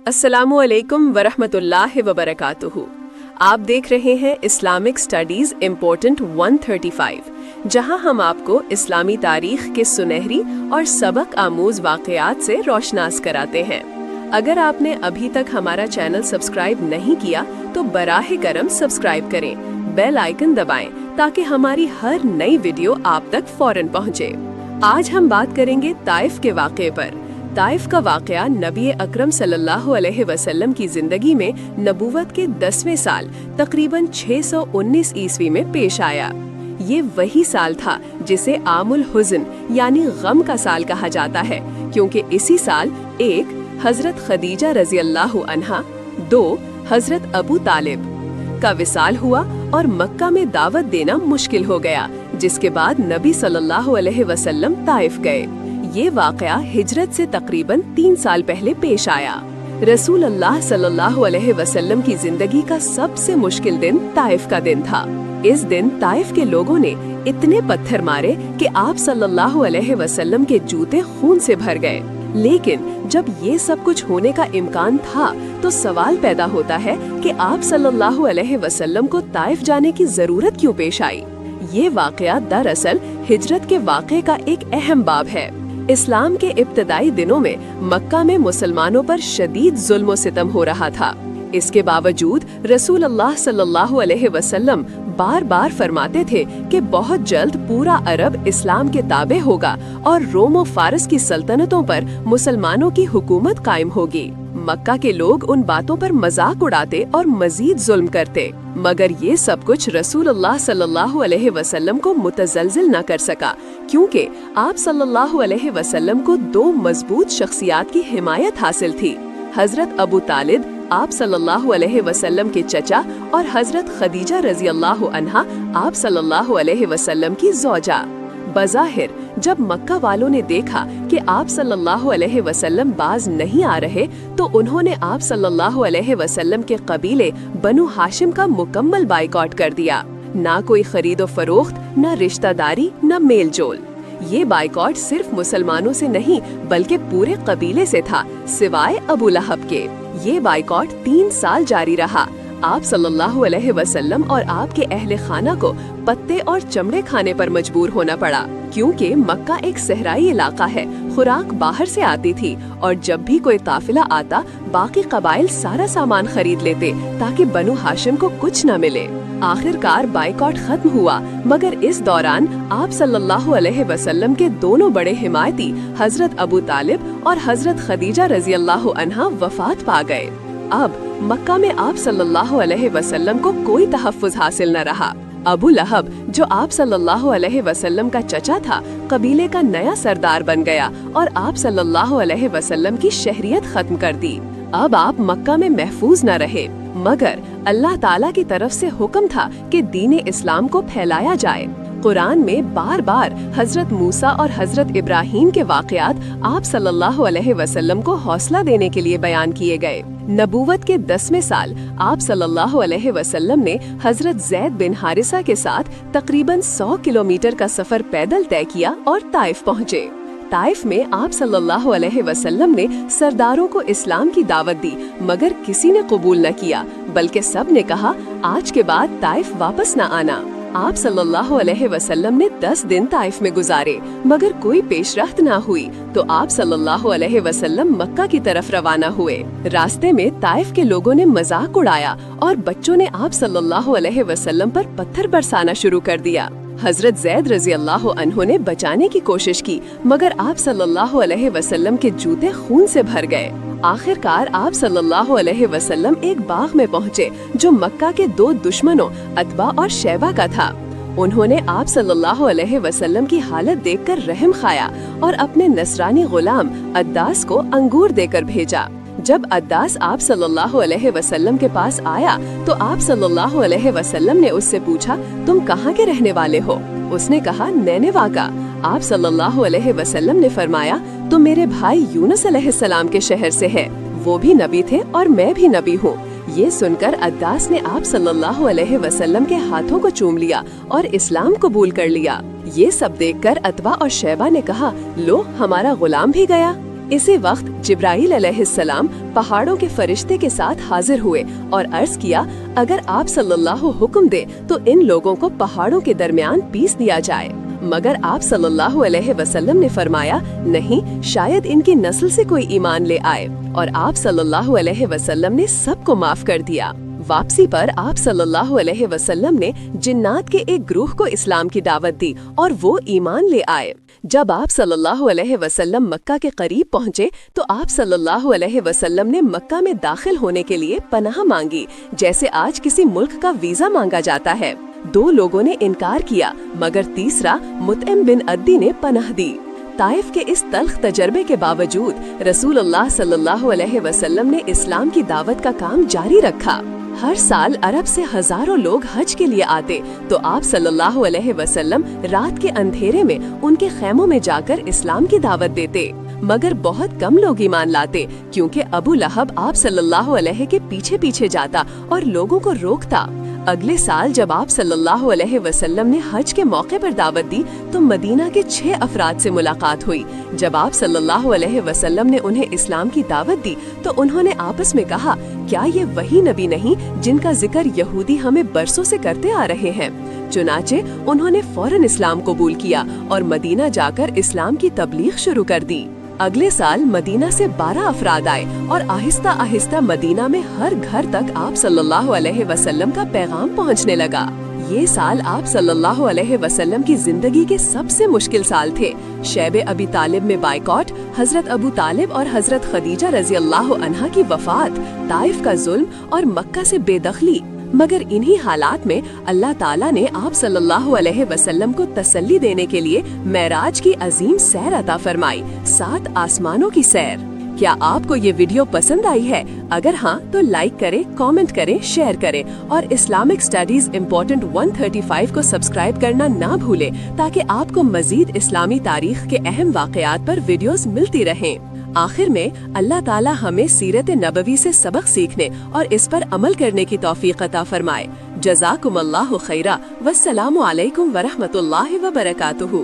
अस्सलामु अलैकुम वरहमतुल्लाहि वबरकातुहू। आप देख रहे हैं इस्लामिक स्टडीज़ इम्पोर्टेंट 135, जहां हम आपको इस्लामी तारीख के सुनहरी और सबक आमूज वाक़यात से रोशनास कराते हैं। अगर आपने अभी तक हमारा चैनल सब्सक्राइब नहीं किया तो बराह करम सब्सक्राइब करें, बेल आइकन दबाएं ताकि हमारी हर नई वीडियो आप तक फौरन पहुंचे। आज हम बात करेंगे ताइफ के वाक़े पर। ताइफ का वाक़या नबी अकरम सल्लल्लाहु अलैहि वसल्लम की ज़िंदगी में नबूवत के 10वें साल तकरीबन 619 ईस्वी में पेश आया। ये वही साल था जिसे आमुल हुज़्न यानी गम का साल कहा जाता है, क्योंकि इसी साल 1 हज़रत खदीजा रज़ी अल्लाहु अन्हा, 2 हज़रत अबू तालिब का विसाल हुआ और मक्का में दावत देना मुश्किल हो गया, जिसके बाद नबी सल्लल्लाहु अलैहि वसल्लम ताइफ गए। ये वाक़या हिजरत से तकरीबन 3 साल पहले पेश आया। रसूल अल्लाह सल्लल्लाहु अलैहि वसल्लम की जिंदगी का सबसे मुश्किल दिन ताइफ का दिन था। इस दिन ताइफ के लोगों ने इतने पत्थर मारे कि आप सल्लल्लाहु अलैहि वसल्लम के जूते खून से भर गए। लेकिन जब ये सब कुछ होने का इम्कान था तो सवाल पैदा होता है कि आप सल्लल्लाहु अलैहि वसल्लम को ताइफ जाने की जरूरत क्यों पेश आई। ये वाक़या दरअसल हिजरत के वाक़े का एक अहम बाब है। इस्लाम के इब्तदाई दिनों में मक्का में मुसलमानों पर शदीद जुल्म और सितम हो रहा था। इसके बावजूद रसूल अल्लाह सल्लल्लाहु अलैहि वसल्लम बार बार फरमाते थे कि बहुत जल्द पूरा अरब इस्लाम के ताबे होगा और रोम और फारस की सल्तनतों पर मुसलमानों की हुकूमत कायम होगी। मक्का के लोग उन बातों पर मजाक उड़ाते और मजीद जुल्म करते, मगर ये सब कुछ रसूल अल्लाह सल्लल्लाहु अलैहि वसल्लम को मुतज़लज़िल न कर सका, क्योंकि आप सल्लल्लाहु अलैहि वसल्लम को 2 मजबूत शख्सियात की हिमायत हासिल थी। हजरत अबू तालिब आप सल्लल्लाहु अलैहि वसल्लम के चचा और हजरत खदीजा रज़ी अल्लाहु अन्हा आप सल्लल्लाहु अलैहि वसल्लम की ज़ौजा। बज़ाहिर जब मक्का वालों ने देखा कि आप सल्लल्लाहु अलैहि वसल्लम बाज नहीं आ रहे, तो उन्होंने आप सल्लल्लाहु अलैहि वसल्लम के कबीले बनु हाशिम का मुकम्मल बाइकॉट कर दिया। ना कोई खरीदो फरोख्त, न रिश्तेदारी, न मेल जोल। ये बाइकॉट सिर्फ मुसलमानों से नहीं बल्कि पूरे कबीले से था, सिवाय अबू लहब के। ये बाइकॉट 3 साल जारी रहा। आप सल्लल्लाहु अलैहि वसल्लम और आपके अहले खाना को पत्ते और चमड़े खाने पर मजबूर होना पड़ा, क्योंकि मक्का एक सहराई इलाका है। खुराक बाहर से आती थी और जब भी कोई काफिला आता बाकी कबाइल सारा सामान खरीद लेते ताकि बनु हाशिम को कुछ न मिले। आखिरकार बाइकॉट खत्म हुआ, मगर इस दौरान आप सल्लल्लाहु अलैहि वसल्लम के दोनों बड़े हिमायती हजरत अबू तालिब और हजरत खदीजा रज़ी अल्लाहु अन्हा वफात पा गए। अब मक्का में आप सल्लल्लाहु अलैहि वसल्लम को कोई तहफ़्फ़ुज़ हासिल न रहा। अबू लहब, जो आप सल्लल्लाहु अलैहि वसल्लम का चचा था, कबीले का नया सरदार बन गया और आप सल्लल्लाहु अलैहि वसल्लम की शहरियत खत्म कर दी। अब आप मक्का में महफूज न रहे, मगर अल्लाह ताला की तरफ से हुक्म था कि दीन इस्लाम को फैलाया जाए। कुरान में बार बार हजरत मूसा और हजरत इब्राहीम के वाक़यात आप सल्लल्लाहु अलैहि वसल्लम को हौसला देने के लिए बयान किए गए। नबूवत के 10वें साल आप सल्लल्लाहु अलैहि वसल्लम ने हजरत ज़ैद बिन हारिसा के साथ तकरीबन 100 किलोमीटर का सफर पैदल तय किया और ताइफ पहुँचे। ताइफ में आप सल्लल्लाहु अलैहि वसल्लम ने सरदारों को इस्लाम की दावत दी, मगर किसी ने कबूल न किया, बल्कि सब ने कहा आज के बाद ताइफ वापस न आना। आप सल्लल्लाहु अलैहि वसल्लम ने 10 दिन ताइफ में गुजारे, मगर कोई पेशरफ्त ना हुई, तो आप सल्लल्लाहु अलैहि वसल्लम मक्का की तरफ रवाना हुए। रास्ते में ताइफ के लोगों ने मजाक उड़ाया और बच्चों ने आप सल्लल्लाहु अलैहि वसल्लम पर पत्थर बरसाना शुरू कर दिया। हजरत ज़ैद रज़ी अल्लाहु अन्हु ने बचाने की कोशिश की, मगर आप सल्लल्लाहु अलैहि वसल्लम के जूते खून से भर गए। आखिरकार आप सल्लल्लाहु अलैहि वसल्लम एक बाग में पहुँचे जो मक्का के 2 दुश्मनों अतबा और शैबा का था। उन्होंने आप सल्लल्लाहु अलैहि वसल्लम की हालत देखकर रहम खाया और अपने नसरानी गुलाम अद्दास को अंगूर देकर भेजा। जब अद्दास आप सल्लल्लाहु अलैहि वसल्लम के पास आया तो आप सल्लल्लाहु अलैहि वसल्लम ने उससे पूछा, तुम कहाँ के रहने वाले हो? उसने कहा, नैनेवा का। आप सल्लल्लाहु अलैहि वसल्लम ने फरमाया, तुम मेरे भाई यूनुस अलैहिस्सलाम के शहर से है। वो भी नबी थे और मैं भी नबी हूँ। ये सुनकर अद्दास ने आप सल्लल्लाहु अलैहि वसल्लम के हाथों को चूम लिया और इस्लाम कबूल कर लिया। ये सब देखकर अतबा और शैबा ने कहा, लो हमारा गुलाम भी गया। इसी वक्त जिब्राइल अलैहिस्सलाम पहाड़ों के फरिश्ते के साथ हाजिर हुए और अर्ज किया, अगर आप सल्लल्लाहु हुक्म दे तो इन लोगों को पहाड़ों के दरमियान पीस दिया जाए। मगर आप सल्लल्लाहु अलैहि वसल्लम ने फरमाया, नहीं, शायद इनकी नस्ल से कोई ईमान ले आए। और आप सल्लल्लाहु अलैहि वसल्लम ने सबको माफ कर दिया। वापसी पर आप सल्लल्लाहु अलैहि वसल्लम ने जिन्नात के एक ग्रुह को इस्लाम की दावत दी और वो ईमान ले आए। जब आप सल्लल्लाहु अलैहि वसल्लम मक्का के करीब पहुँचे तो आप सल्लल्लाहु अलैहि वसल्लम ने मक्का में दाखिल होने के लिए पनाह मांगी, जैसे आज किसी मुल्क का वीजा मांगा जाता है। 2 लोगों ने इनकार किया, मगर तीसरा मुतइम बिन अद्दी ने पनाह दी। ताइफ के इस तल्ख तजर्बे के बावजूद रसूलुल्लाह सल्लल्लाहु अलैहि वसल्लम ने इस्लाम की दावत का काम जारी रखा। हर साल अरब से हजारों लोग हज के लिए आते तो आप सल्लल्लाहु अलैहि वसल्लम रात के अंधेरे में उनके खैमों में जाकर इस्लाम की दावत देते। मगर बहुत कम लोग ईमान लाते, क्योंकि अबू लहब आप सल्लल्लाहु अलैहि के पीछे पीछे जाता और लोगों को रोकता। अगले साल जब आप सल्लल्लाहु अलैहि वसल्लम ने हज के मौके पर दावत दी तो मदीना के 6 अफराद से मुलाकात हुई। जब आप सल्लल्लाहु अलैहि वसल्लम ने उन्हें इस्लाम की दावत दी तो उन्होंने आपस में कहा, क्या ये वही नबी नहीं जिनका जिक्र यहूदी हमें बरसों से करते आ रहे हैं? चुनाचे उन्होंने फौरन इस्लाम कबूल किया और मदीना जाकर इस्लाम की तबलीग शुरू कर दी। अगले साल मदीना से 12 अफराद आए और आहिस्ता आहिस्ता मदीना में हर घर तक आप सल्लल्लाहु अलैहि वसल्लम का पैगाम पहुंचने लगा। ये साल आप सल्लल्लाहु अलैहि वसल्लम की जिंदगी के सबसे मुश्किल साल थे। शैब अबी तालिब में बाइकॉट, हजरत अबू तालिब और हजरत खदीजा रजी अल्लाह अन्हा की वफात, ताइफ का जुल्म और मक्का से बेदखली। मगर इन्हीं हालात में अल्लाह ताला ने आप सल्लल्लाहु अलैहि वसल्लम को तसल्ली देने के लिए मेराज की अजीम सैर अता फरमाई, 7 आसमानों की सैर। क्या आपको ये वीडियो पसंद आई है? अगर हाँ तो लाइक करें, कमेंट करें, शेयर करें और इस्लामिक स्टडीज इम्पोर्टेंट 135 को सब्सक्राइब करना ना भूलें, ताकि आपको मजीद इस्लामी तारीख के अहम वाक़यात पर वीडियोस मिलती रहें। आखिर में अल्लाह ताला हमें सीरत नबवी से सबक सीखने और इस पर अमल करने की तौफीक अता फरमाए। जज़ाकुमुल्लाहु खैरा। वस्सलामु अलैकुम वरहमतुल्लाहि वबरकातुहू।